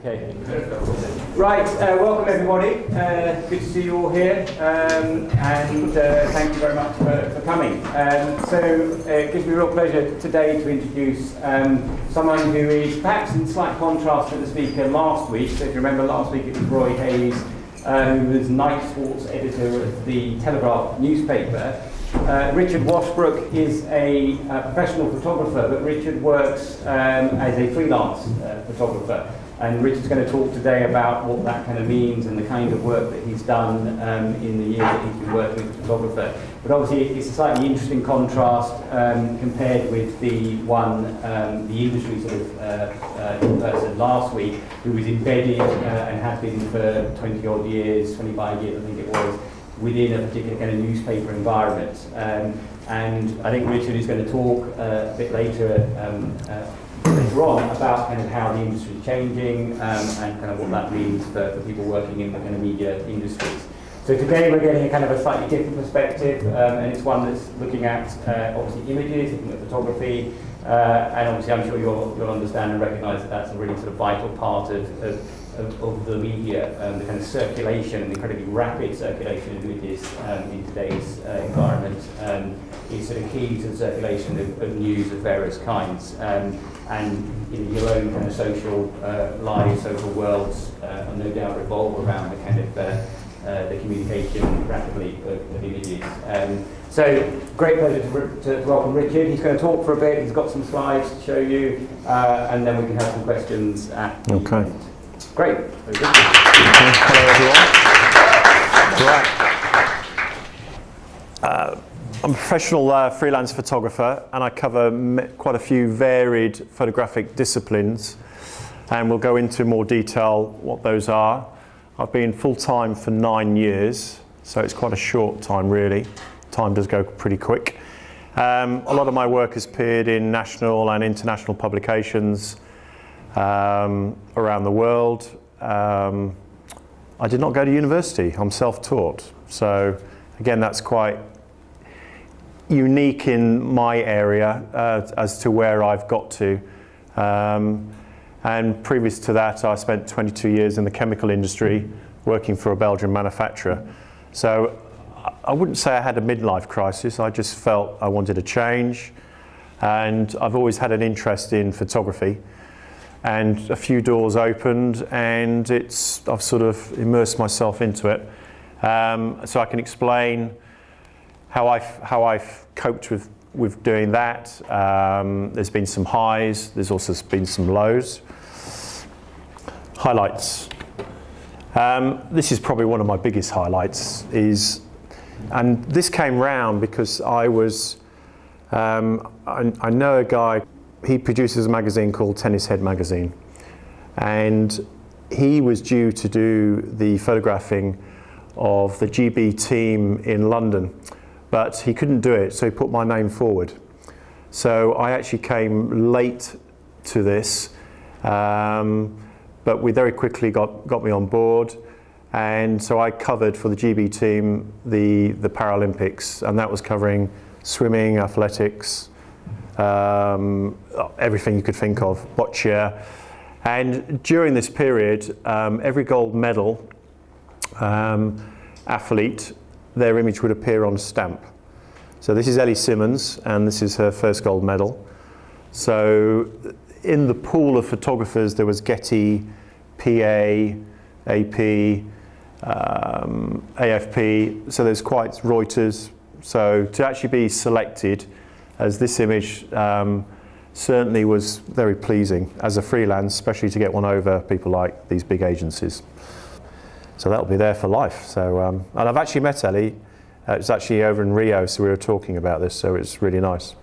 Okay. Right, welcome everybody. Good to see you all here, and thank you very much for coming. It gives me real pleasure today to introduce someone who is perhaps in slight contrast to the speaker last week. So if you remember, last week it was Roy Hayes, who was night sports editor of the Telegraph newspaper. Richard Washbrooke is a professional photographer, but Richard works as a freelance photographer. And Richard's going to talk today about what that kind of means and the kind of work that he's done in the years that he's been working as a photographer. But obviously it's a slightly interesting contrast compared with the industry sort of person last week, who was embedded and has been for 20 odd years, 25 years I think it was, within a particular kind of newspaper environment. And I think Richard is going to talk a bit later on about kind of how the industry is changing and kind of what that means for people working in the kind of media industries. So today we're getting a kind of a slightly different perspective, and it's one that's looking at obviously images, looking at photography, and obviously I'm sure you'll understand and recognise that that's a really sort of vital part of the media, the kind of circulation, the incredibly rapid circulation of images in today's environment is sort of key to the circulation of news of various kinds. And your own kind of social lives, social worlds, no doubt revolve around the kind of the communication rapidly of images. So great pleasure to welcome Richard. He's going to talk for a bit. He's got some slides to show you, and then we can have some questions at the end. Great. Very good. Hello, everyone. Right. I'm a professional freelance photographer, and I cover quite a few varied photographic disciplines, and we'll go into more detail what those are. I've been full-time for 9 years, so it's quite a short time really. Time does go pretty quick. A lot of my work has appeared in national and international publications around the world. I did not go to university. I'm self-taught, so again that's quite unique in my area as to where I've got to. And previous to that I spent 22 years in the chemical industry working for a Belgian manufacturer. So I wouldn't say I had a midlife crisis, I just felt I wanted a change, and I've always had an interest in photography. And a few doors opened, and I've sort of immersed myself into it. So I can explain how I've coped with doing that. There's been some highs, there's also been some lows. Highlights. This is probably one of my biggest highlights, and this came round because I know a guy. He produces a magazine called Tennis Head magazine, and he was due to do the photographing of the GB team in London, but he couldn't do it, so he put my name forward. So I actually came late to this, but we very quickly got me on board, and so I covered for the GB team the Paralympics, and that was covering swimming, athletics, everything you could think of, boccia. And during this period, every gold medal athlete, their image would appear on a stamp. So this is Ellie Simmonds, and this is her first gold medal. So in the pool of photographers there was Getty, PA, AP, AFP, so there's quite Reuters. So to actually be selected as this image certainly was very pleasing as a freelance, especially to get one over people like these big agencies. So that'll be there for life. So, and I've actually met Ellie. It was actually over in Rio, so we were talking about this, so it's really nice.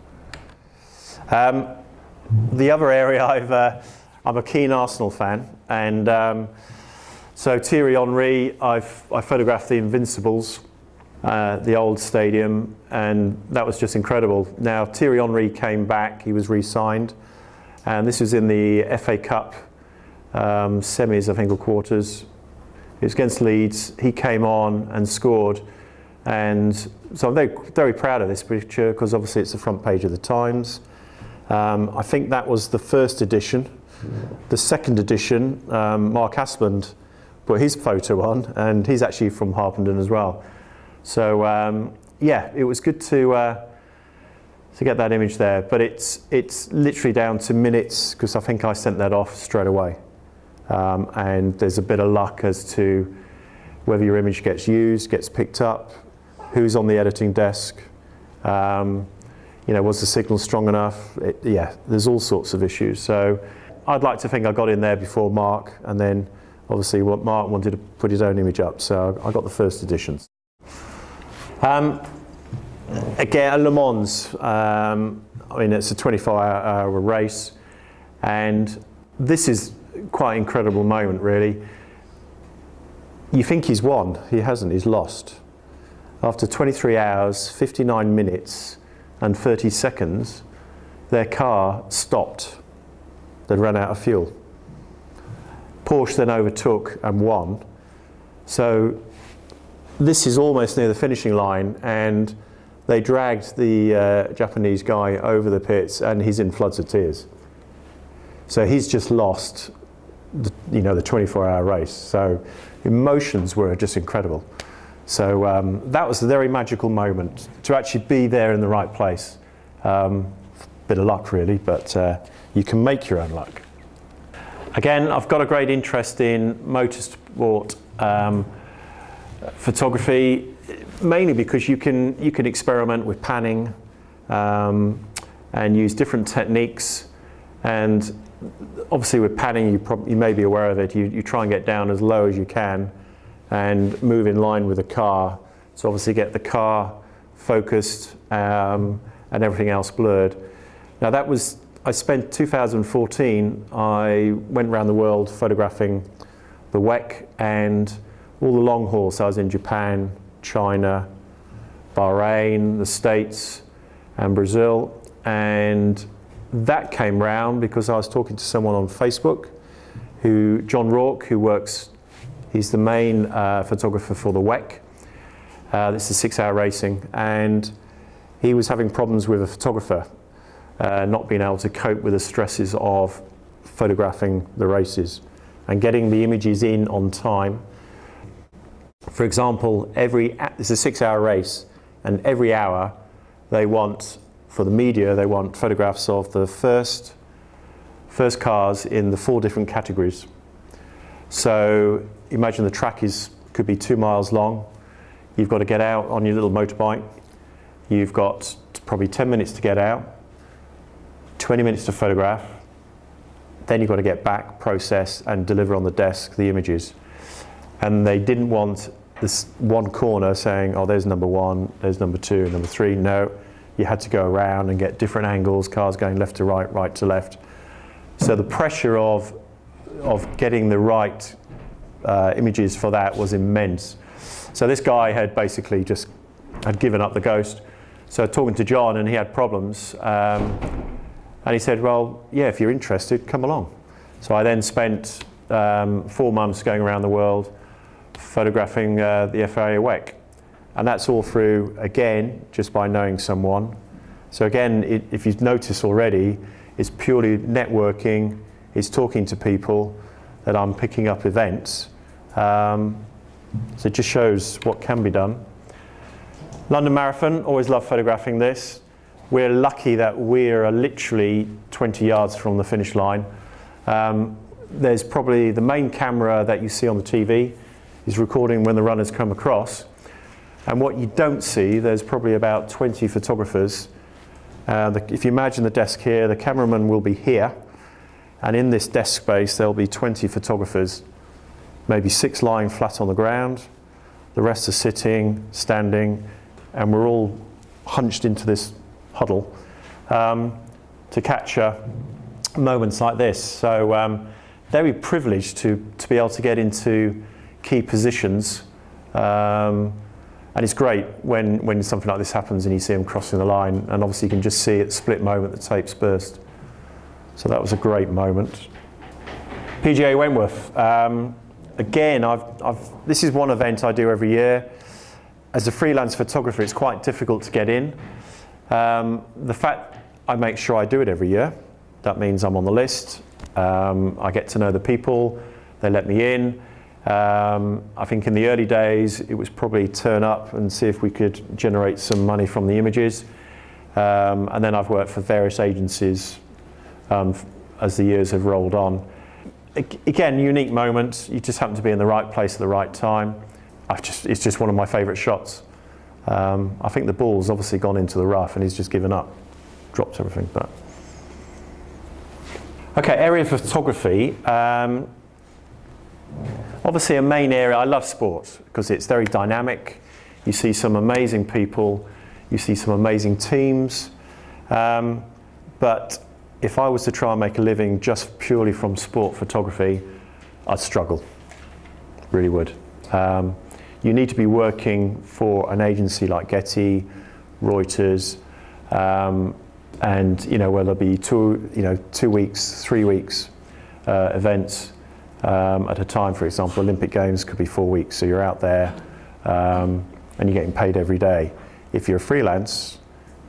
The other area, I'm a keen Arsenal fan, and so Thierry Henry, I photographed the Invincibles, the old stadium, and that was just incredible. Now Thierry Henry came back, he was re-signed, and this was in the FA Cup semis, I think, or quarters. It was against Leeds. He came on and scored, and so I'm very, very proud of this picture because obviously it's the front page of the Times. I think that was the first edition, The second edition, Mark Asplund put his photo on, and he's actually from Harpenden as well. So yeah, it was good to get that image there, but it's literally down to minutes, because I think I sent that off straight away. And there's a bit of luck as to whether your image gets used, gets picked up, who's on the editing desk, you know, was the signal strong enough? Yeah, there's all sorts of issues. So I'd like to think I got in there before Mark, and then obviously what Mark wanted to put his own image up, so I got the first editions. Again, at Le Mans, I mean, it's a 24-hour race, and this is quite an incredible moment, really. You think he's won, he hasn't, he's lost. After 23 hours, 59 minutes and 30 seconds, their car stopped. They'd run out of fuel. Porsche then overtook and won. So this is almost near the finishing line, and they dragged the Japanese guy over the pits, and he's in floods of tears. So he's just lost the 24-hour race. So emotions were just incredible. So that was a very magical moment, to actually be there in the right place. Bit of luck, really, but you can make your own luck. Again, I've got a great interest in motorsport photography, mainly because you can experiment with panning and use different techniques. And obviously with panning, you may be aware of it, you try and get down as low as you can and move in line with the car, so obviously get the car focused and everything else blurred. Now I spent 2014, I went around the world photographing the WEC and all the long hauls. So I was in Japan, China, Bahrain, the States and Brazil, and that came round because I was talking to someone on Facebook, John Rourke, he's the main photographer for the WEC. This is 6-hour racing, and he was having problems with a photographer not being able to cope with the stresses of photographing the races and getting the images in on time. For example, it's a 6-hour race, and every hour they want, for the media, they want photographs of the first cars in the 4 different categories. So imagine the track could be 2 miles long. You've got to get out on your little motorbike. You've got probably 10 minutes to get out, 20 minutes to photograph. Then you've got to get back, process, and deliver on the desk the images. And they didn't want this one corner saying, oh, there's number 1, there's number 2, number 3. No, you had to go around and get different angles, cars going left to right, right to left. So the pressure of getting the right images for that was immense. So this guy had basically just given up the ghost. So talking to John, and he had problems, and he said, well, yeah, if you're interested, come along. So I then spent 4 months going around the world photographing the FIA WEC. And that's all through, again, just by knowing someone. So again, if you've noticed already, it's purely networking, it's talking to people that I'm picking up events. So it just shows what can be done. London Marathon, always love photographing this. We're lucky that we're literally 20 yards from the finish line. There's probably the main camera that you see on the TV is recording when the runners come across. And what you don't see, there's probably about 20 photographers. If you imagine the desk here, the cameraman will be here. And in this desk space, there'll be 20 photographers, maybe 6 lying flat on the ground. The rest are sitting, standing, and we're all hunched into this huddle to capture moments like this. So very privileged to be able to get into key positions. And it's great when something like this happens and you see them crossing the line, and obviously you can just see at the split moment the tapes burst. So that was a great moment. PGA Wentworth. Again, this is one event I do every year. As a freelance photographer, it's quite difficult to get in. The fact I make sure I do it every year, that means I'm on the list. I get to know the people, they let me in. I think in the early days it was probably turn up and see if we could generate some money from the images. And then I've worked for various agencies as the years have rolled on. Again, unique moment, you just happen to be in the right place at the right time. It's just one of my favourite shots. I think the ball's obviously gone into the rough and he's just given up, dropped everything. But okay, area of photography. Obviously a main area, I love sport because it's very dynamic. You see some amazing people, you see some amazing teams. But if I was to try and make a living just purely from sport photography, I'd struggle, really would. You need to be working for an agency like Getty, Reuters, and where there'll be 2 weeks, 3 weeks events at a time. For example, Olympic Games could be 4 weeks, so you're out there and you're getting paid every day. If you're freelance,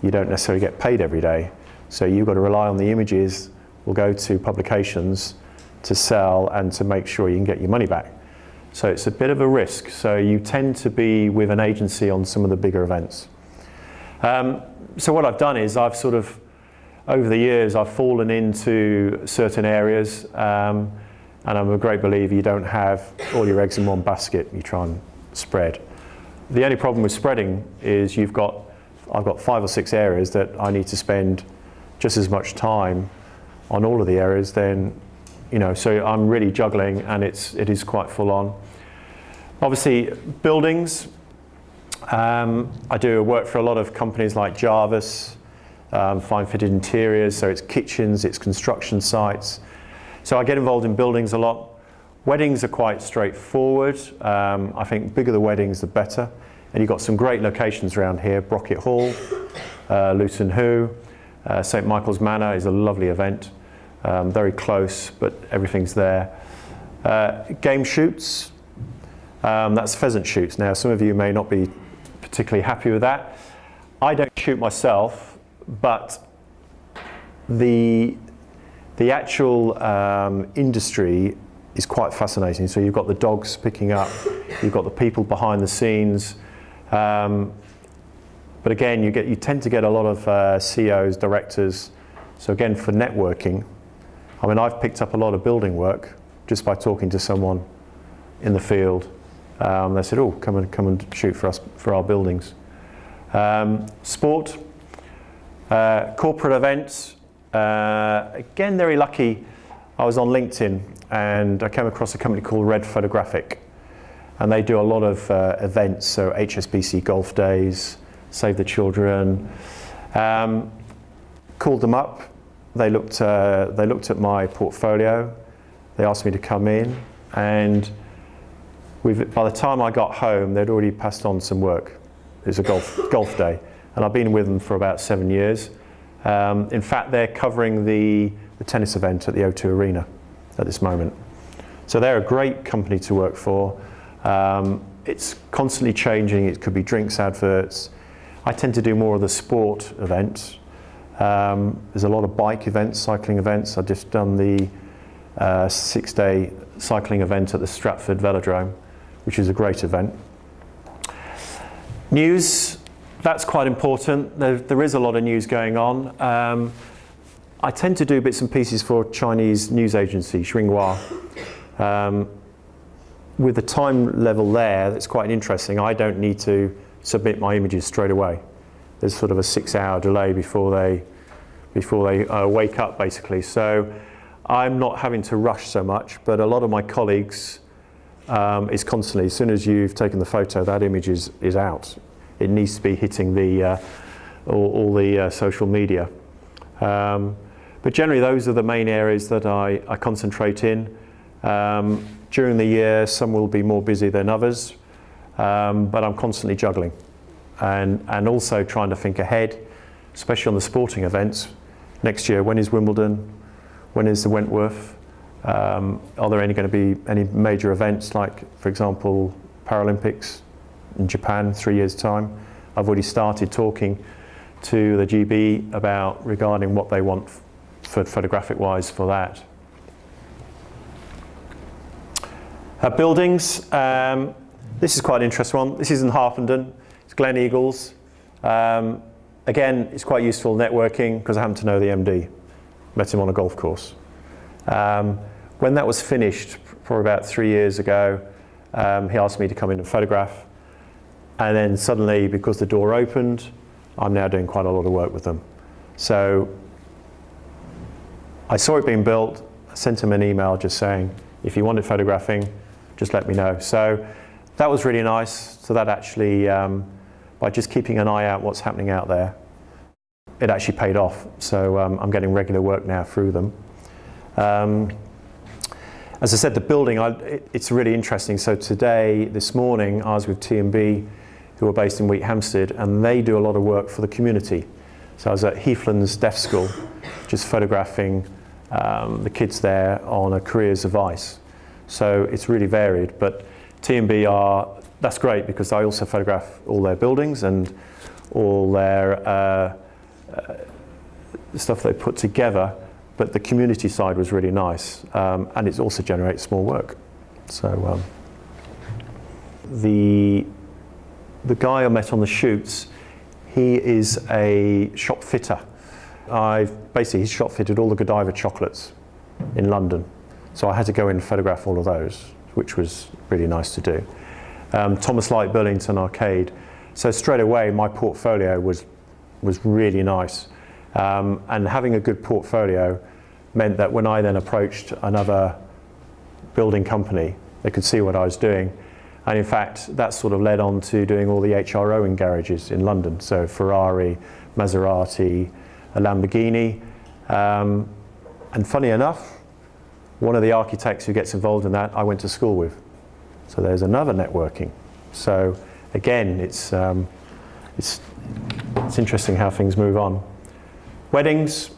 you don't necessarily get paid every day, so you've got to rely on the images will go to publications to sell and to make sure you can get your money back. So it's a bit of a risk. So you tend to be with an agency on some of the bigger events. So what I've done is I've sort of, over the years, I've fallen into certain areas, and I'm a great believer you don't have all your eggs in one basket, you try and spread. The only problem with spreading is I've got 5 or 6 areas that I need to spend just as much time on all of the areas then. So I'm really juggling, and it is quite full on. Obviously, buildings. I do work for a lot of companies like Jarvis, fine fitted interiors, so it's kitchens, it's construction sites. So I get involved in buildings a lot. Weddings are quite straightforward. I think bigger the weddings, the better. And you've got some great locations around here. Brocket Hall, Luton Hoo, St Michael's Manor is a lovely event. Very close, but everything's there. Game shoots, that's pheasant shoots. Now, some of you may not be particularly happy with that. I don't shoot myself, but the actual industry is quite fascinating. So you've got the dogs picking up, you've got the people behind the scenes. But again, you tend to get a lot of CEOs, directors. So again, for networking, I mean, I've picked up a lot of building work just by talking to someone in the field. They said, "Oh, come and shoot for us for our buildings." Sport, corporate events. Again, very lucky. I was on LinkedIn and I came across a company called Red Photographic, and they do a lot of events. So HSBC Golf Days, Save the Children. Called them up. They looked at my portfolio. They asked me to come in, and by the time I got home, they'd already passed on some work. It was a golf day, and I've been with them for about 7 years. In fact, they're covering the tennis event at the O2 Arena at this moment. So they're a great company to work for. It's constantly changing. It could be drinks adverts. I tend to do more of the sport events. There's a lot of bike events, cycling events. I've just done the 6-day cycling event at the Stratford Velodrome, which is a great event. News, that's quite important. There is a lot of news going on. I tend to do bits and pieces for a Chinese news agency, Xinhua. With the time level there, that's quite interesting. I don't need to submit my images straight away. There's sort of a 6-hour delay before they wake up, basically. So I'm not having to rush so much, but a lot of my colleagues is constantly, as soon as you've taken the photo, that image is out. It needs to be hitting all the social media. But generally, those are the main areas that I concentrate in. During the year, some will be more busy than others, but I'm constantly juggling. And also trying to think ahead, especially on the sporting events. Next year, when is Wimbledon? When is the Wentworth? Are there going to be any major events like, for example, Paralympics in Japan 3 years' time? I've already started talking to the GB regarding what they want for photographic-wise for that. Buildings, this is quite an interesting one. This is in Harpenden, it's Glen Eagles. Again, it's quite useful networking because I happen to know the MD. Met him on a golf course. When that was finished, probably about 3 years ago, he asked me to come in and photograph. And then suddenly, because the door opened, I'm now doing quite a lot of work with them. So I saw it being built, I sent him an email just saying, if you wanted photographing, just let me know. So that was really nice. So that actually, by just keeping an eye out what's happening out there, it actually paid off. So I'm getting regular work now through them. As I said, the building, it's really interesting. So today, this morning, I was with T&B, who are based in Wheat Hampstead, and they do a lot of work for the community. So I was at Heathlands Deaf School, just photographing the kids there on a careers of ice. So it's really varied, but T&B that's great because I also photograph all their buildings and all their stuff they put together, but the community side was really nice, and it also generates more work. So the guy I met on the shoots, he is a shop fitter. He's shop fitted all the Godiva chocolates in London. So I had to go in and photograph all of those, which was really nice to do. Thomas Light Burlington Arcade. So straight away, my portfolio was really nice. And having a good portfolio meant that when I then approached another building company, they could see what I was doing. And in fact, that sort of led on to doing all the HRO in garages in London. So Ferrari, Maserati, a Lamborghini. And funny enough, one of the architects who gets involved in that, I went to school with. So there's another networking. So again, it's interesting how things move on. Weddings.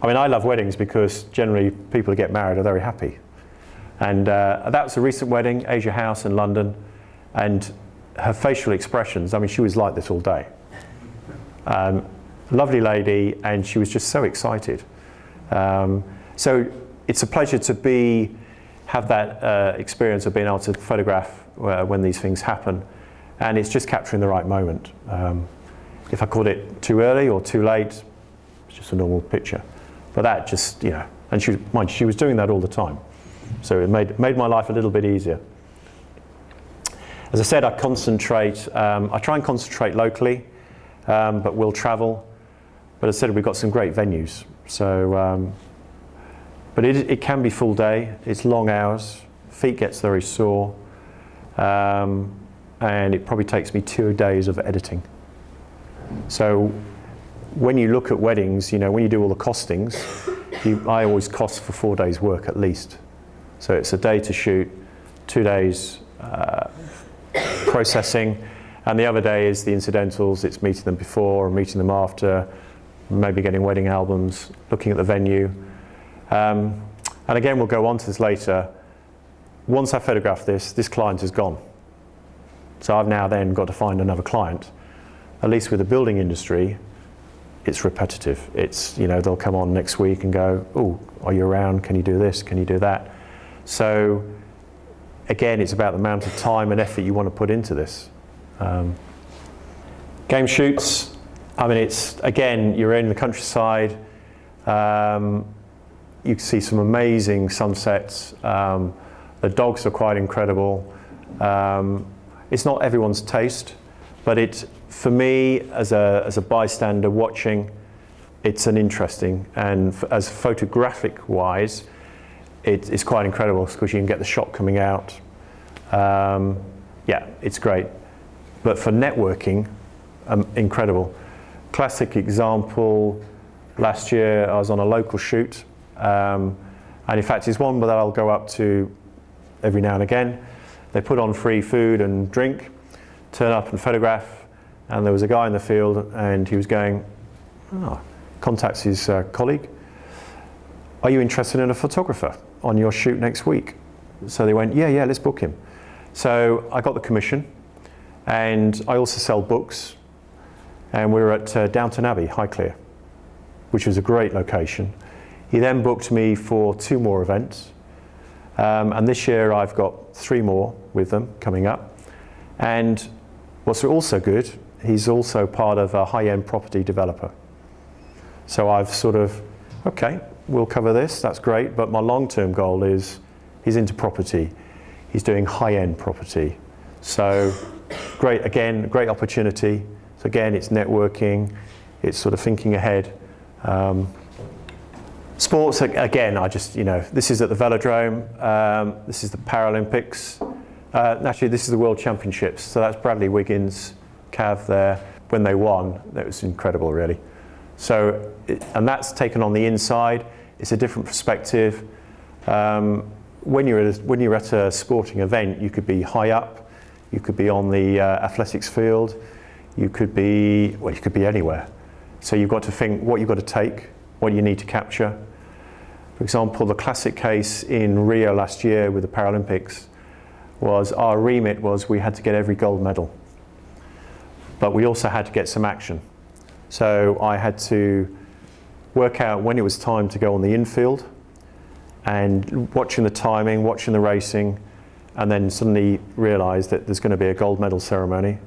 I mean, I love weddings because generally people who get married are very happy. And that was a recent wedding, Asia House in London, and her facial expressions, I mean, she was like this all day. Lovely lady, and she was just so excited. So it's a pleasure to have that experience of being able to photograph when these things happen, and it's just capturing the right moment. If I caught it too early or too late, it's just a normal picture. But that just, and she was doing that all the time. So it made my life a little bit easier. As I said, I try and concentrate locally, but we'll travel. But as I said, we've got some great venues. So, but it can be full day. It's long hours. Feet gets very sore. And it probably takes me 2 days of editing. So when you look at weddings, when you do all the costings, I always cost for 4 days' work at least. So it's a day to shoot, 2 days processing, and the other day is the incidentals. It's meeting them before and meeting them after, maybe getting wedding albums, looking at the venue. And again, we'll go on to this later. Once I photograph this client is gone. So I've now then got to find another client. At least with the building industry, it's repetitive. It's, they'll come on next week and go, oh, are you around? Can you do this? Can you do that? So again, it's about the amount of time and effort you want to put into this. Game shoots, I mean, you're in the countryside. You can see some amazing sunsets. The dogs are quite incredible. It's not everyone's taste, but for me, as a bystander watching, it's an interesting, and as photographic-wise, it's quite incredible because you can get the shot coming out. Yeah, it's great. But for networking, incredible. Classic example, last year I was on a local shoot, and in fact it's one that I'll go up to every now and again. They put on free food and drink, turn up and photograph, and there was a guy in the field and he was going, contacts his colleague, are you interested in a photographer on your shoot next week? So they went, yeah, let's book him. So I got the commission, and I also sell books, and we were at Downton Abbey, Highclere, which was a great location. He then booked me for 2 more events, And this year I've got 3 more with them coming up. And what's also good, he's also part of a high-end property developer. So I've sort of, okay, we'll cover this, that's great, but my long-term goal is he's into property. He's doing high-end property. So great, again, great opportunity. So again, it's networking, it's sort of thinking ahead. Sports, again, I just, this is at the Velodrome, this is the Paralympics. Actually, this is the World Championships. So that's Bradley Wiggins, Cav there. When they won, that was incredible, really. So, and that's taken on the inside. It's a different perspective. When you're at a sporting event, you could be high up, you could be on the athletics field, you could be anywhere. So you've got to think what you've got to take, what you need to capture. For example, the classic case in Rio last year with the Paralympics was our remit was we had to get every gold medal, but we also had to get some action. So I had to work out when it was time to go on the infield and watching the timing, watching the racing, and then suddenly realise that there's going to be a gold medal ceremony.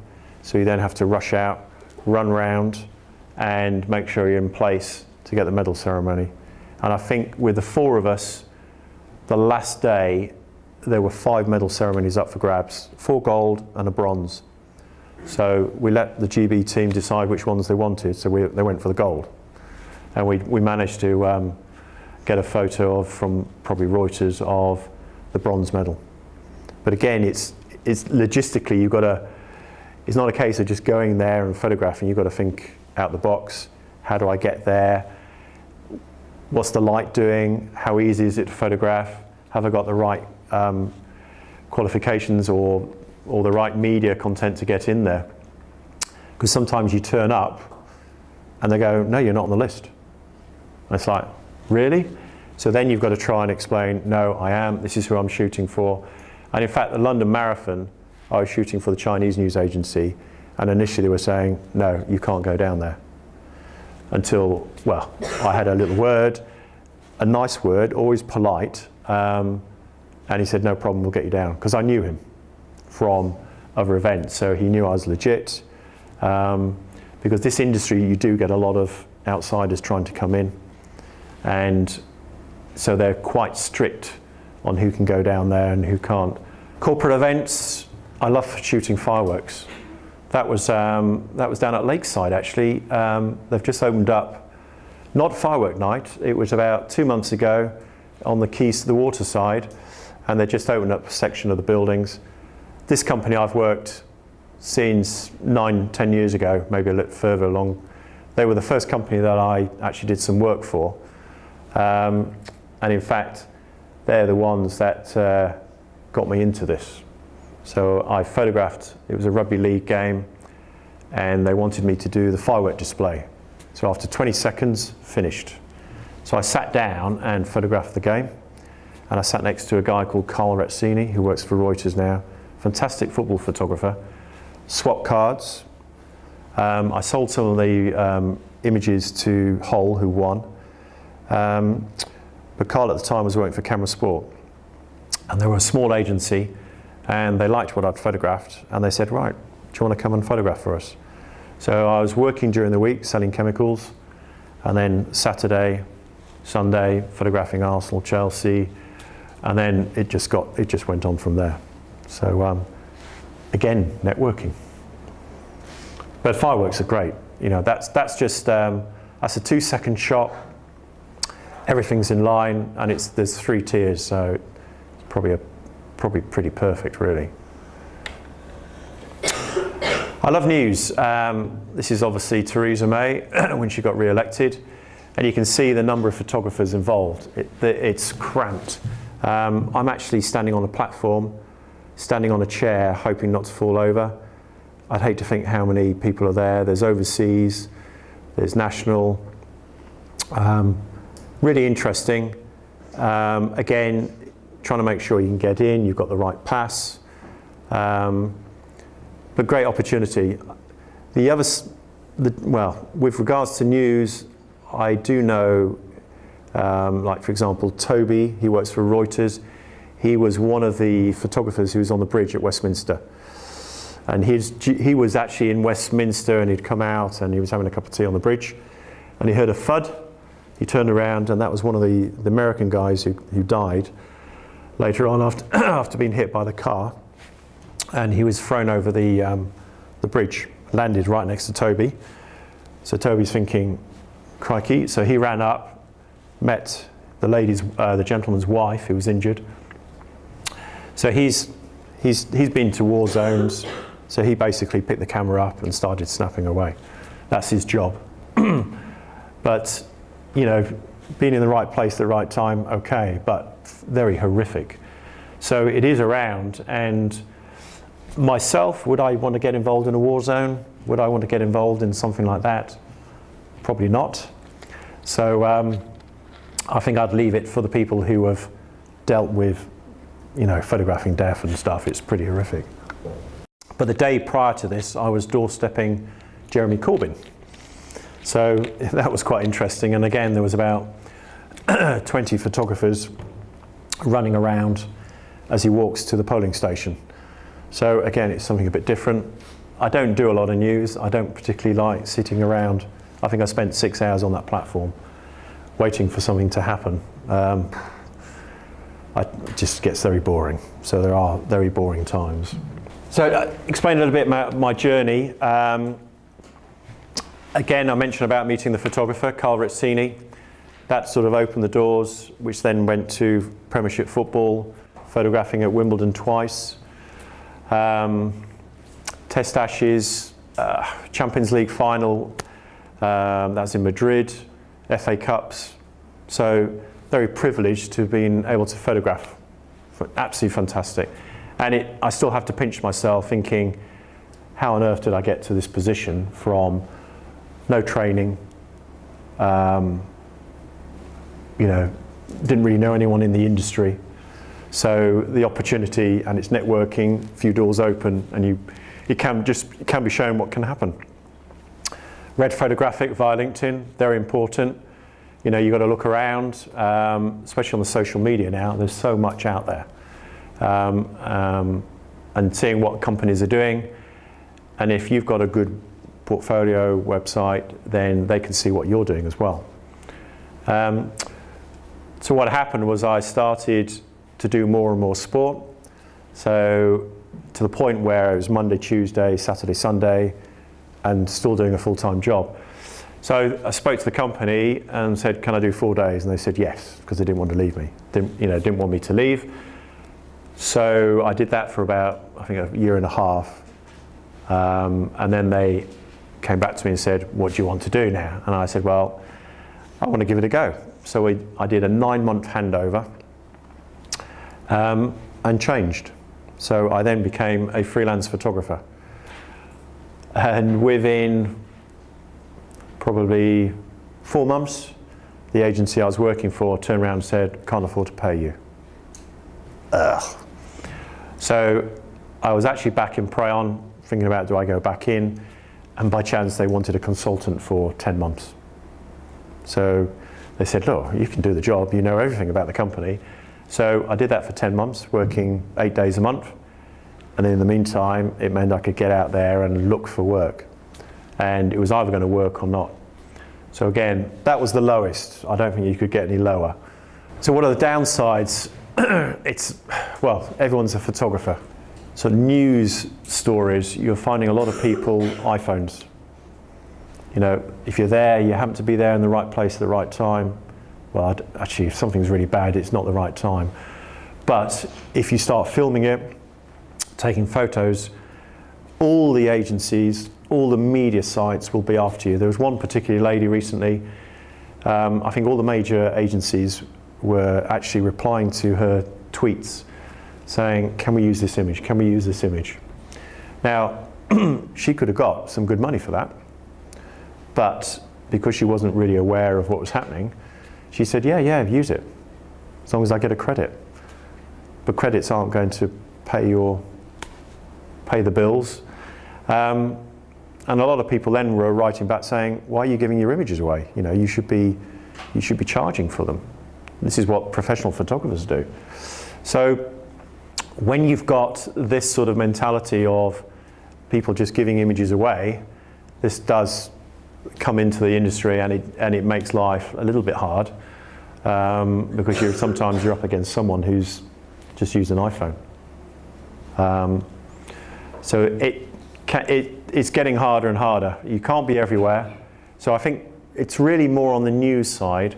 So you then have to rush out, run round, and make sure you're in place to get the medal ceremony. And I think with the 4 of us, the last day, there were 5 medal ceremonies up for grabs, 4 gold and a bronze. So we let the GB team decide which ones they wanted, so they went for the gold. And we managed to get a photo from probably Reuters of the bronze medal. But again, it's logistically, it's not a case of just going there and photographing, you've got to think out the box. How do I get there? What's the light doing? How easy is it to photograph? Have I got the right qualifications or the right media content to get in there? Because sometimes you turn up and they go, no, you're not on the list. And it's like, really? So then you've got to try and explain, no, I am, this is who I'm shooting for. And in fact, the London Marathon, I was shooting for the Chinese news agency, and initially they were saying, no, you can't go down there. Until, well, I had a little word, a nice word, always polite, and he said, no problem, we'll get you down. Because I knew him from other events, so he knew I was legit. Because this industry, you do get a lot of outsiders trying to come in, and so they're quite strict on who can go down there and who can't. Corporate events, I love shooting fireworks. That was down at Lakeside, actually. They've just opened up, not firework night, it was about 2 months ago on the quays to the water side, and they just opened up a section of the buildings. This company I've worked since 9-10 years ago, maybe a little further along. They were the first company that I actually did some work for. And in fact, they're the ones that got me into this. So I photographed, it was a rugby league game, and they wanted me to do the firework display. So after 20 seconds, finished. So I sat down and photographed the game, and I sat next to a guy called Carl Retzini, who works for Reuters now, fantastic football photographer. Swap cards. I sold some of the images to Hull, who won. But Carl at the time was working for Camera Sport, and they were a small agency, and they liked what I'd photographed, and they said, right, do you want to come and photograph for us? So I was working during the week selling chemicals, and then Saturday, Sunday, photographing Arsenal, Chelsea, and then it just went on from there. So again, networking. But fireworks are great. That's just that's a 2-second shot. Everything's in line, and there's 3 tiers, so it's probably pretty perfect, really. I love news. This is obviously Theresa May when she got re-elected, and you can see the number of photographers involved. It's cramped. I'm actually standing on a platform, standing on a chair, hoping not to fall over. I'd hate to think how many people are there. There's overseas, there's national. Really interesting. Again, trying to make sure you can get in, you've got the right pass. But great opportunity. With regards to news, I do know, like for example, Toby, he works for Reuters. he was one of the photographers who was on the bridge at Westminster. And he was actually in Westminster, and he'd come out and he was having a cup of tea on the bridge, and he heard a thud. He turned around, and that was one of the American guys who died later on after being hit by the car. And he was thrown over the bridge, landed right next to Toby. So Toby's thinking, crikey. So he ran up, met the gentleman's wife who was injured. So he's been to war zones. So he basically picked the camera up and started snapping away. That's his job. But, you know, being in the right place at the right time, okay, but very horrific. So it is around, and myself, would I want to get involved in a war zone? Would I want to get involved in something like that? Probably not. So I think I'd leave it for the people who have dealt with, you know, photographing death and stuff. It's pretty horrific. But the day prior to this, I was doorstepping Jeremy Corbyn. So that was quite interesting. And again, there was about 20 photographers running around as he walks to the polling station. So again, it's something a bit different. I don't do a lot of news. I don't particularly like sitting around. I think I spent 6 hours on that platform waiting for something to happen. It just gets very boring. So there are very boring times. So explain a little bit about my journey. Again, I mentioned about meeting the photographer, Carl Rizzini. That sort of opened the doors, which then went to Premiership football, photographing at Wimbledon twice, Test Ashes, Champions League final, that's in Madrid, FA Cups. So very privileged to have been able to photograph. Absolutely fantastic. And I still have to pinch myself thinking, how on earth did I get to this position from no training, you know, didn't really know anyone in the industry. So the opportunity, and it's networking, a few doors open, and you can be shown what can happen. Read photographic via LinkedIn, very important. You know, you've got to look around, especially on the social media now. There's so much out there. And seeing what companies are doing. And if you've got a good portfolio website, then they can see what you're doing as well. So what happened was I started to do more and more sport. So to the point where it was Monday, Tuesday, Saturday, Sunday, and still doing a full-time job. So I spoke to the company and said, can I do 4 days? And they said yes, because they didn't want to leave me. Didn't want me to leave. So I did that for about, I think, a year and a half. And then they came back to me and said, what do you want to do now? And I said, well, I want to give it a go. So I did a 9-month handover and changed. So I then became a freelance photographer. And within probably 4 months, the agency I was working for turned around and said, can't afford to pay you. Ugh. So I was actually back in Prayon, thinking about, do I go back in? And by chance, they wanted a consultant for 10 months. So they said, look, you can do the job, you know everything about the company. So I did that for 10 months, working 8 days a month. And in the meantime, it meant I could get out there and look for work. And it was either going to work or not. So again, that was the lowest. I don't think you could get any lower. So what are the downsides? Well, everyone's a photographer. So news stories, you're finding a lot of people iPhones. You know, if you're there, you happen to be there in the right place at the right time. Well, actually, if something's really bad, it's not the right time. But if you start filming it, taking photos, all the agencies, all the media sites will be after you. There was one particular lady recently, I think all the major agencies were actually replying to her tweets saying, can we use this image? Can we use this image? Now, she could have got some good money for that, but because she wasn't really aware of what was happening, she said, yeah, use it, as long as I get a credit. But credits aren't going to pay the bills. And a lot of people then were writing back saying, why are you giving your images away? You know, you should be charging for them. This is what professional photographers do. So when you've got this sort of mentality of people just giving images away, this does come into the industry, and it makes life a little bit hard, because sometimes you're up against someone who's just used an iPhone. So it's getting harder and harder. You can't be everywhere. So I think it's really more on the news side,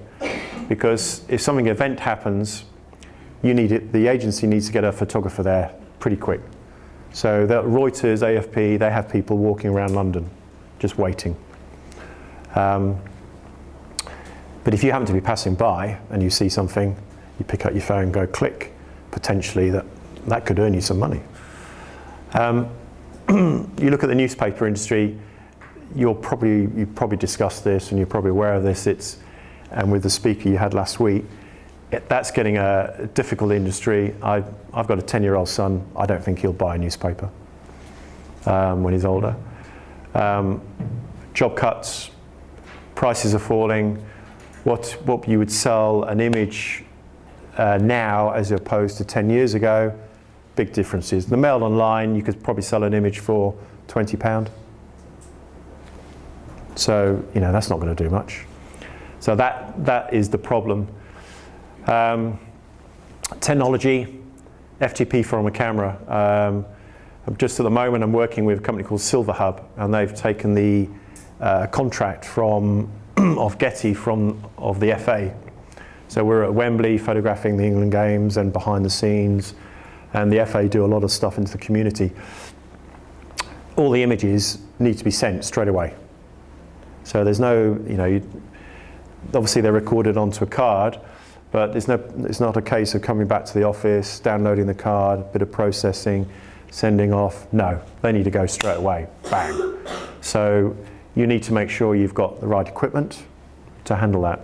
because if something event happens, the agency needs to get a photographer there pretty quick. So that Reuters, AFP, they have people walking around London just waiting. But if you happen to be passing by and you see something, you pick up your phone, go click, potentially that could earn you some money. You look at the newspaper industry, you've probably discussed this and you're probably aware of this, and with the speaker you had last week, that's getting a difficult industry. I've got a 10-year-old son. I don't think he'll buy a newspaper when he's older. Job cuts, prices are falling. What you would sell an image now as opposed to 10 years ago, big differences. The Mail Online, you could probably sell an image for £20. So, that's not going to do much. So that is the problem. Technology, FTP from a camera. Just at the moment I'm working with a company called Silver Hub, and they've taken the contract of Getty of the FA. So we're at Wembley photographing the England games and behind the scenes, and the FA do a lot of stuff into the community. All the images need to be sent straight away. So there's no, obviously they're recorded onto a card, but it's not a case of coming back to the office, downloading the card, bit of processing, sending off. No, they need to go straight away, bang. So you need to make sure you've got the right equipment to handle that.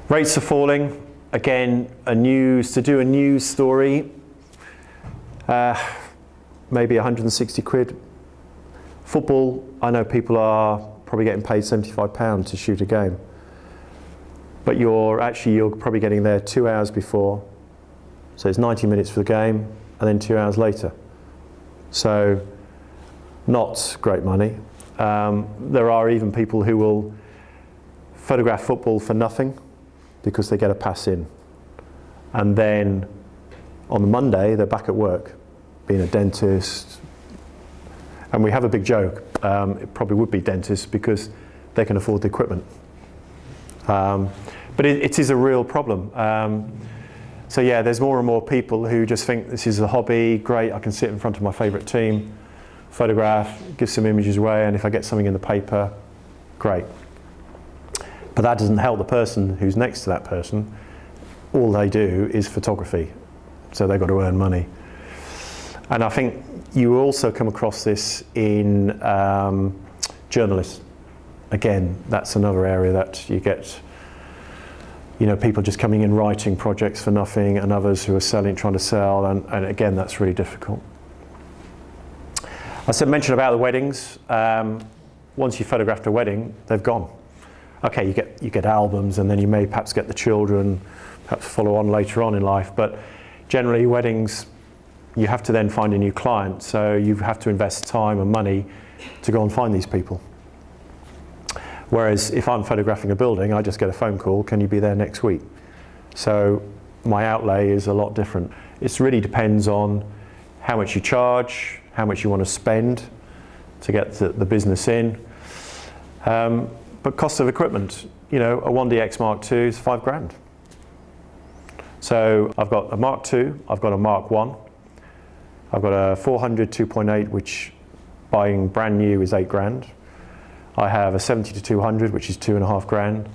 Rates are falling. Again, to do a news story, maybe 160 quid. Football, I know people are probably getting paid £75 to shoot a game. But you're probably getting there 2 hours before. So it's 90 minutes for the game, and then 2 hours later. So not great money. There are even people who will photograph football for nothing because they get a pass in. And then on the Monday, they're back at work, being a dentist. And we have a big joke. It probably would be dentists because they can afford the equipment. But it is a real problem. So yeah, there's more and more people who just think this is a hobby, great, I can sit in front of my favourite team, photograph, give some images away, and if I get something in the paper, great. But that doesn't help the person who's next to that person. All they do is photography, so they've got to earn money. And I think you also come across this in journalists. Again, that's another area that you get, people just coming in writing projects for nothing, and others who are trying to sell, and again, that's really difficult. I mentioned about the weddings. Once you photographed a wedding, they've gone. Okay, you get albums, and then you may perhaps get the children, perhaps follow on later on in life, but generally weddings, you have to then find a new client, so you have to invest time and money to go and find these people. Whereas if I'm photographing a building, I just get a phone call, can you be there next week? So my outlay is a lot different. It really depends on how much you charge, how much you want to spend to get the business in. But cost of equipment, a 1DX Mark II is £5,000. So I've got a Mark II, I've got a Mark I, I've got a 400 2.8, which buying brand new is £8,000. I have a 70 to 200, which is £2,500.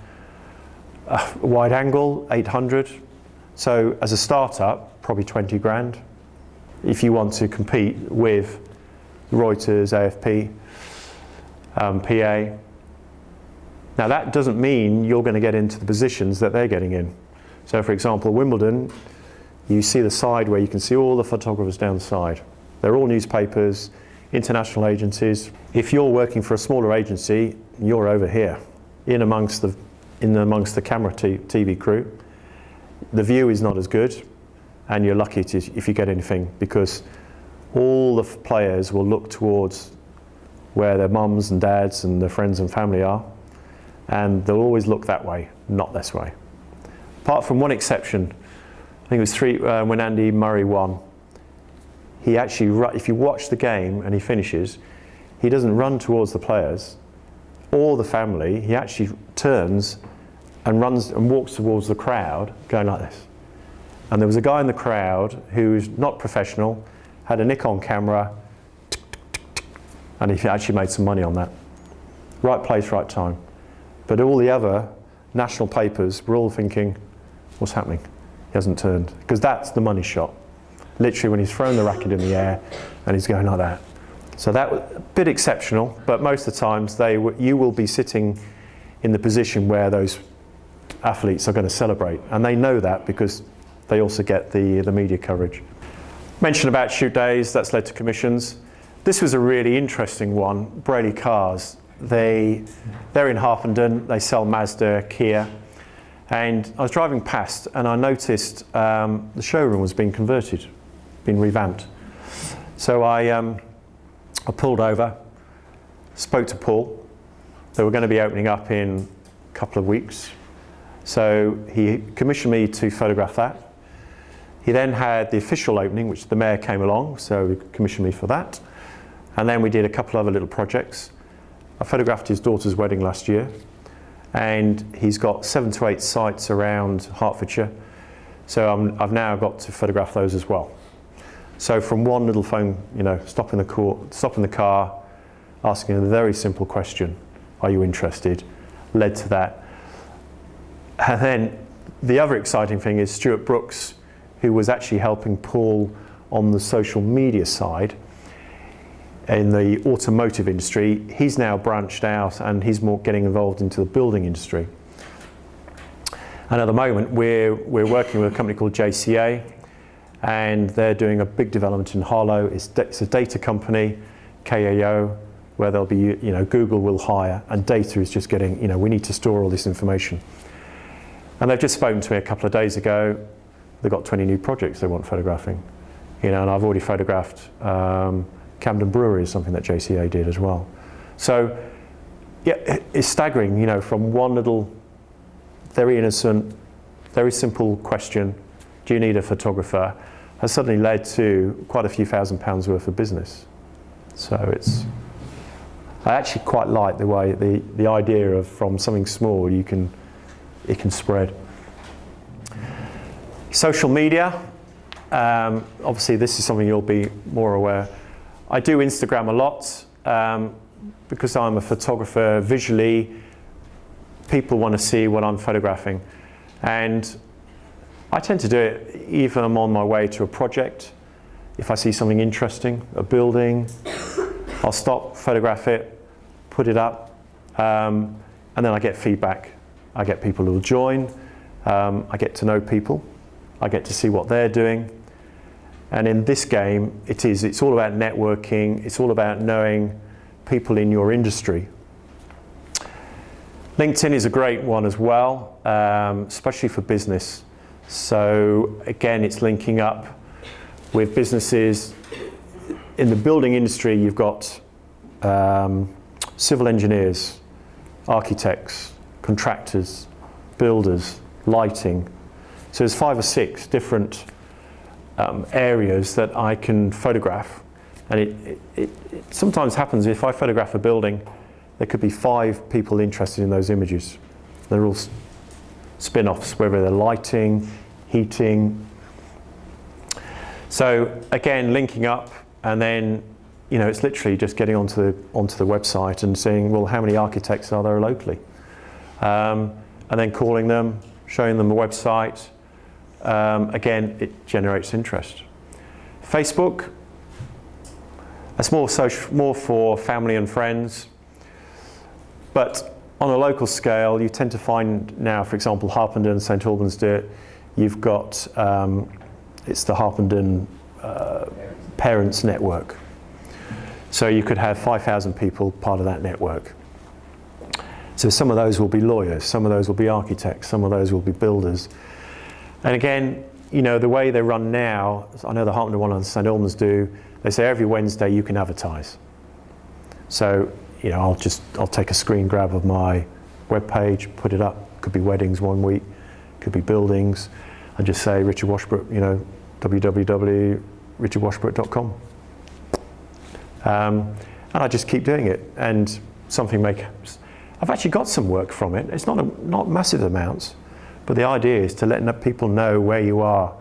A wide angle, 800. So as a startup, probably 20 grand. If you want to compete with Reuters, AFP, PA. Now that doesn't mean you're going to get into the positions that they're getting in. So for example, Wimbledon, you see the side where you can see all the photographers down the side. They're all newspapers, international agencies. If you're working for a smaller agency, you're over here, in amongst the camera TV crew. the view is not as good, and you're lucky if you get anything, because all the players will look towards where their mums and dads and their friends and family are, and they'll always look that way, not this way. Apart from one exception, I think it was when Andy Murray won, he actually, if you watch the game and he finishes, he doesn't run towards the players or the family, he actually turns and runs and walks towards the crowd going like this. And there was a guy in the crowd who's not professional, had a Nikon camera, and he actually made some money on that. Right place, right time. But all the other national papers were all thinking, what's happening? He hasn't turned. Because that's the money shot. Literally when he's thrown the racket in the air and he's going like that. So that was a bit exceptional, but most of the times you will be sitting in the position where those athletes are going to celebrate. And they know that because they also get the media coverage. Mentioned about shoot days, that's led to commissions. This was a really interesting one, Braley Cars. They're in Harpenden, they sell Mazda, Kia. And I was driving past and I noticed the showroom was being converted, being revamped. So I pulled over, spoke to Paul. They were going to be opening up in a couple of weeks. So he commissioned me to photograph that. He then had the official opening, which the mayor came along, so he commissioned me for that. And then we did a couple other little projects. I photographed his daughter's wedding last year, and he's got 7 to 8 sites around Hertfordshire. So I've now got to photograph those as well. So from one little phone, stopping the car, asking a very simple question, are you interested, led to that. And then the other exciting thing is Stuart Brooks, who was actually helping Paul on the social media side in the automotive industry. He's now branched out and he's more getting involved into the building industry. And at the moment we're working with a company called JCA, and they're doing a big development in Harlow. It's a data company, KAO, where there'll be, Google will hire, and data is just getting, we need to store all this information. And they've just spoken to me a couple of days ago. They've got 20 new projects they want photographing, and I've already photographed Camden Brewery is something that JCA did as well. So, yeah, it's staggering, from one little, very innocent, very simple question, do you need a photographer, has suddenly led to quite a few £1,000s worth of business. So I actually quite like the way, the idea of from something small, it can spread. Social media, obviously this is something you'll be more aware. I do Instagram a lot because I'm a photographer. Visually, people want to see what I'm photographing, and I tend to do it even I'm on my way to a project. If I see something interesting, a building, I'll stop, photograph it, put it up, and then I get feedback. I get people who will join, I get to know people, I get to see what they're doing. And in this game, it's all about networking, it's all about knowing people in your industry. LinkedIn is a great one as well, especially for business. So again, it's linking up with businesses. In the building industry, you've got civil engineers, architects, contractors, builders, lighting. So there's 5 or 6 different areas that I can photograph, and it sometimes happens if I photograph a building, there could be 5 people interested in those images. They're all spin-offs, whether they're lighting, heating. So again, linking up, and then it's literally just getting onto the website and seeing, well, how many architects are there locally, and then calling them, showing them the website. Again, it generates interest. Facebook, that's more for family and friends. But on a local scale, you tend to find now, for example, Harpenden and St Albans do it. You've got, it's the Harpenden Parents Network. So you could have 5,000 people part of that network. So some of those will be lawyers, some of those will be architects, some of those will be builders. And again, you know, the way they run now, I know the Hartland one and St Albans do, they say every Wednesday you can advertise. So, you know, I'll take a screen grab of my web page, put it up. Could be weddings one week, could be buildings, and just say Richard Washbrooke, you know, www.richardwashbrooke.com. And I just keep doing it, and something may happen. I've actually got some work from it. It's not massive amounts, but the idea is to let people know where you are,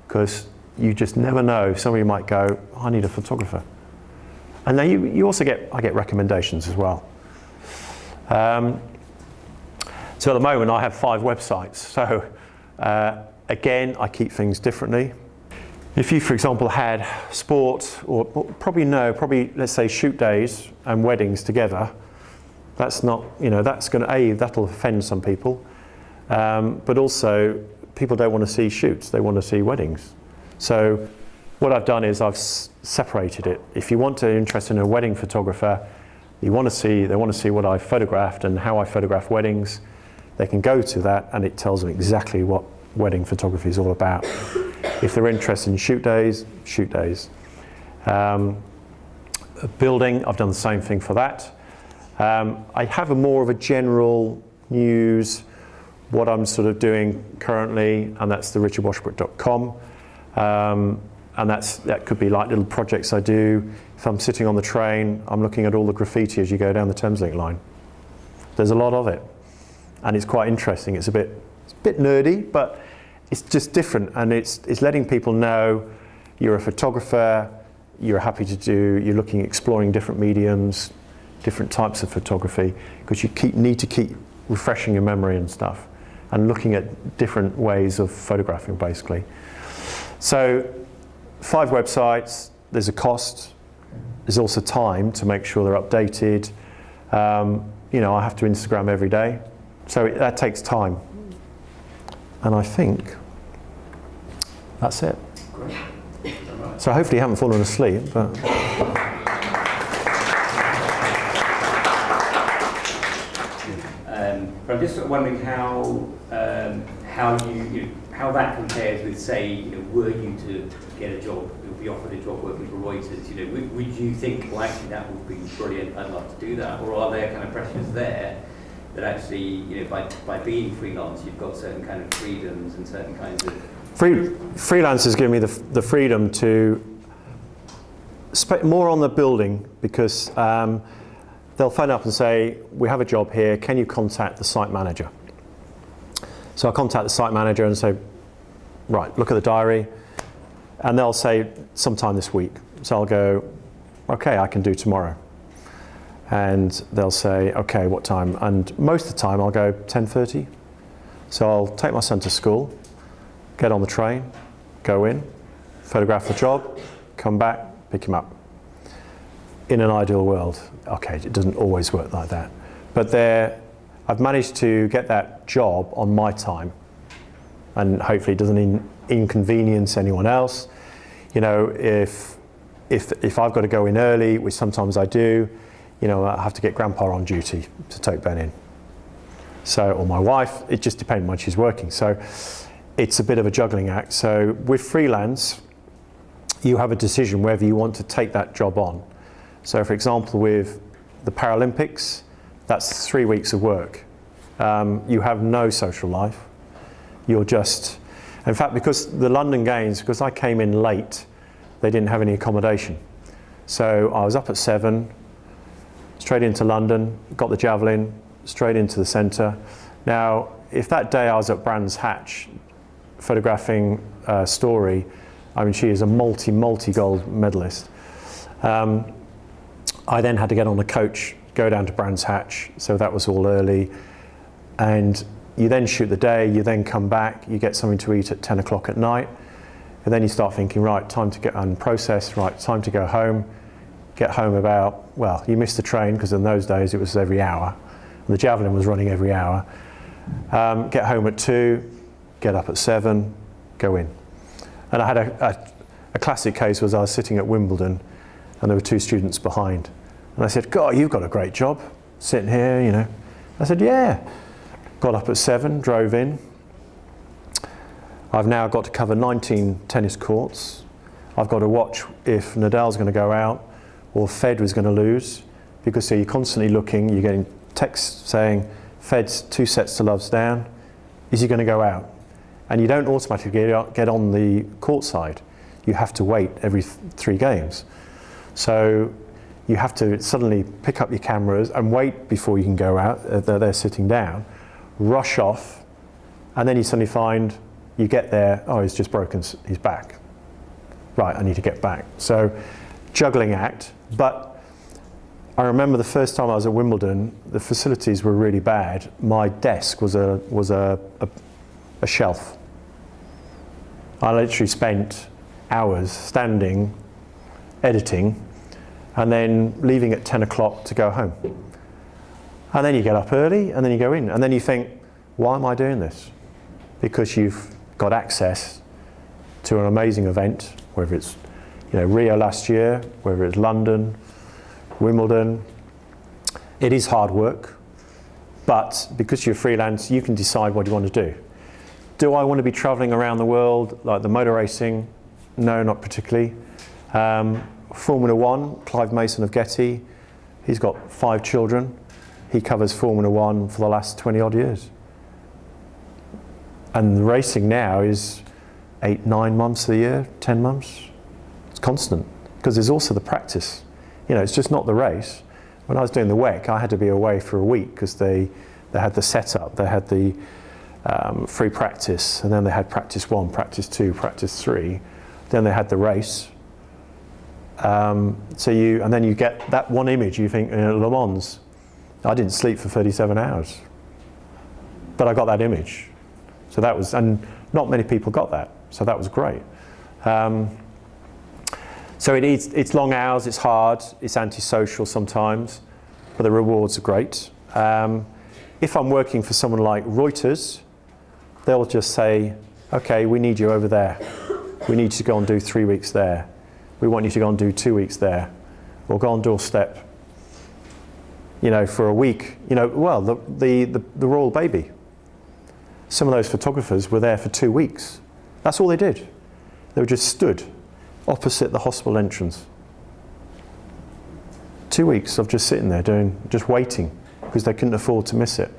because you just never know. Somebody might go, I need a photographer. And then you also I get recommendations as well. So at the moment I have 5 websites. So again, I keep things differently. If you, for example, had sport, or probably let's say shoot days and weddings together, that's not, you know, that's going to, that'll offend some people. But also, people don't want to see shoots, they want to see weddings. So what I've done is I've separated it. If you want to interested in a wedding photographer, they want to see what I photographed and how I photograph weddings, they can go to that and it tells them exactly what wedding photography is all about. If they're interested in shoot days, shoot days. Building, I've done the same thing for that. I have more of a general news, what I'm sort of doing currently, and that's the richardwashbrooke.com. And that could be like little projects I do. If I'm sitting on the train, I'm looking at all the graffiti as you go down the Thameslink line. There's a lot of it, and it's quite interesting. It's a bit nerdy, but it's just different, and it's letting people know you're a photographer, you're exploring different mediums, different types of photography, because you need to keep refreshing your memory and stuff, and looking at different ways of photographing, basically. So 5 websites, there's a cost, there's also time to make sure they're updated. You know, I have to Instagram every day, so that takes time. And I think that's it. Great. So hopefully you haven't fallen asleep, but. But I'm just sort of wondering how that compares with, say, you know, were you to get a job, be offered a job working for Reuters, you know, would you think, well, actually that would be brilliant, I'd love to do that, or are there kind of pressures there that actually, you know, by being freelance, you've got certain kind of freedoms and certain kinds of... Freelance has given me the freedom to spend more on the building, because they'll phone up and say, we have a job here, can you contact the site manager? So I'll contact the site manager and say, right, look at the diary, and they'll say sometime this week. So I'll go, okay, I can do tomorrow. And they'll say, okay, what time? And most of the time I'll go 10:30. So I'll take my son to school, get on the train, go in, photograph the job, come back, pick him up. In an ideal world, okay, it doesn't always work like that. But I've managed to get that job on my time, and hopefully it doesn't inconvenience anyone else. You know, if I've got to go in early, which sometimes I do, you know, I have to get Grandpa on duty to take Ben in. So, or my wife, it just depends when she's working. So it's a bit of a juggling act. So with freelance, you have a decision whether you want to take that job on. So for example, with the Paralympics, that's 3 weeks of work. You have no social life. You're just, in fact, because the London Games, because I came in late, they didn't have any accommodation. So I was up at 7, straight into London, got the javelin, straight into the centre. Now, if that day I was at Brands Hatch photographing Story, I mean, she is a multi-gold medalist. I then had to get on a coach, go down to Brands Hatch, so that was all early. And you then shoot the day, you then come back, you get something to eat at 10 o'clock at night, and then you start thinking, right, time to get unprocessed, right, time to go home. Get home about, well, you missed the train, because in those days it was every hour. And the javelin was running every hour. Get home at 2, get up at 7, go in. And I had a classic case was I was sitting at Wimbledon, and there were 2 students behind. And I said, God, you've got a great job, sitting here, you know. I said, yeah. Got up at 7, drove in. I've now got to cover 19 tennis courts. I've got to watch if Nadal's going to go out or Federer's going to lose, because so you're constantly looking, you're getting texts saying Fed's 2 sets to love's down, is he going to go out? And you don't automatically get on the court side. You have to wait every 3 games. So you have to suddenly pick up your cameras and wait before you can go out. They're sitting down, rush off, and then you suddenly find, you get there, oh, he's just broken his back. Right, I need to get back. So, juggling act. But I remember the first time I was at Wimbledon, the facilities were really bad. My desk was a shelf. I literally spent hours standing, editing, and then leaving at 10 o'clock to go home. And then you get up early, and then you go in, and then you think, why am I doing this? Because you've got access to an amazing event, whether it's Rio last year, whether it's London, Wimbledon. It is hard work, but because you're freelance, you can decide what you want to do. Do I want to be traveling around the world like the motor racing? No, not particularly. Formula One, Clive Mason of Getty, he's got 5 children. He covers Formula One for the last 20 odd years. And the racing now is 8-9 months a year, 10 months. It's constant, because there's also the practice. It's just not the race. When I was doing the WEC, I had to be away for a week because they had the setup, they had the free practice, and then they had practice 1, practice 2, practice 3. Then they had the race. And then you get that one image, you think, Le Mans, I didn't sleep for 37 hours. But I got that image. So that was, and not many people got that. So that was great. So it's long hours, it's hard, it's antisocial sometimes, but the rewards are great. If I'm working for someone like Reuters, they'll just say, okay, we need you over there. We need you to go and do 3 weeks there. We want you to go and do 2 weeks there. Or go on doorstep, for a week. The royal baby. Some of those photographers were there for 2 weeks. That's all they did. They were just stood opposite the hospital entrance. 2 weeks of just sitting there just waiting, because they couldn't afford to miss it.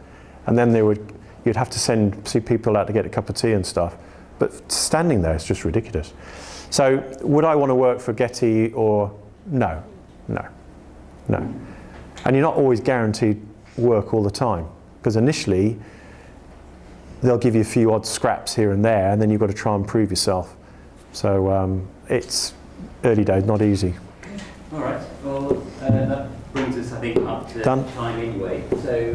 And then you'd have to see people out to get a cup of tea and stuff. But standing there is just ridiculous. So would I want to work for Getty or no. And you're not always guaranteed work all the time, because initially they'll give you a few odd scraps here and there, and then you've got to try and prove yourself. So it's early days, not easy. All right. Well, that brings us, I think, up to time anyway. So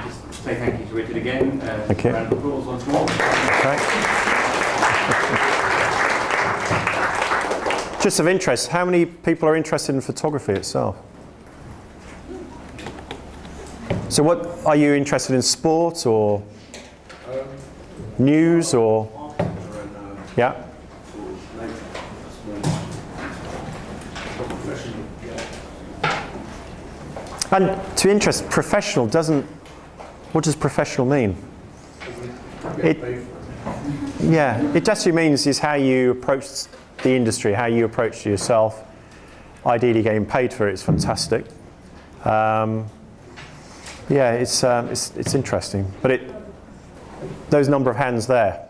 just say thank you to Richard again. Thank you. Round of applause once more. Okay. Just of interest, how many people are interested in photography itself? So what, are you interested in sport or news or? Yeah. And to interest, professional doesn't, what does professional mean? It just means is how you approach the industry, how you approach yourself. Ideally getting paid for it is fantastic. It's interesting, but those number of hands there,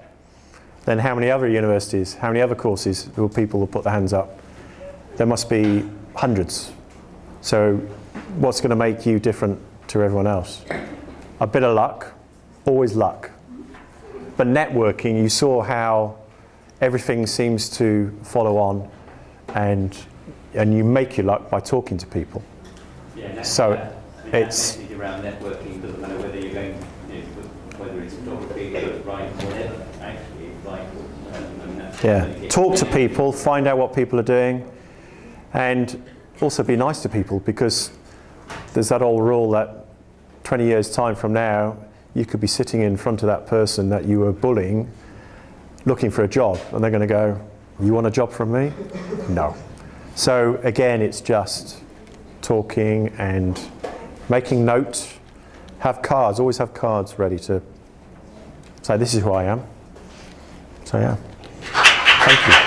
then how many other universities, how many other courses will people put their hands up? There must be hundreds. So what's going to make you different to everyone else? A bit of luck, always luck. But networking, you saw how everything seems to follow on, and you make your luck by talking to people. Yeah, so it's around networking doesn't matter whether you're going, whether it's photography, right, whatever. Actually, talk to people, find out what people are doing, and also be nice to people, because there's that old rule that 20 years time from now, you could be sitting in front of that person that you were bullying, looking for a job, and they're going to go, you want a job from me? No. So again, it's just talking and making notes. Have cards, always have cards ready to say, this is who I am. So yeah, thank you.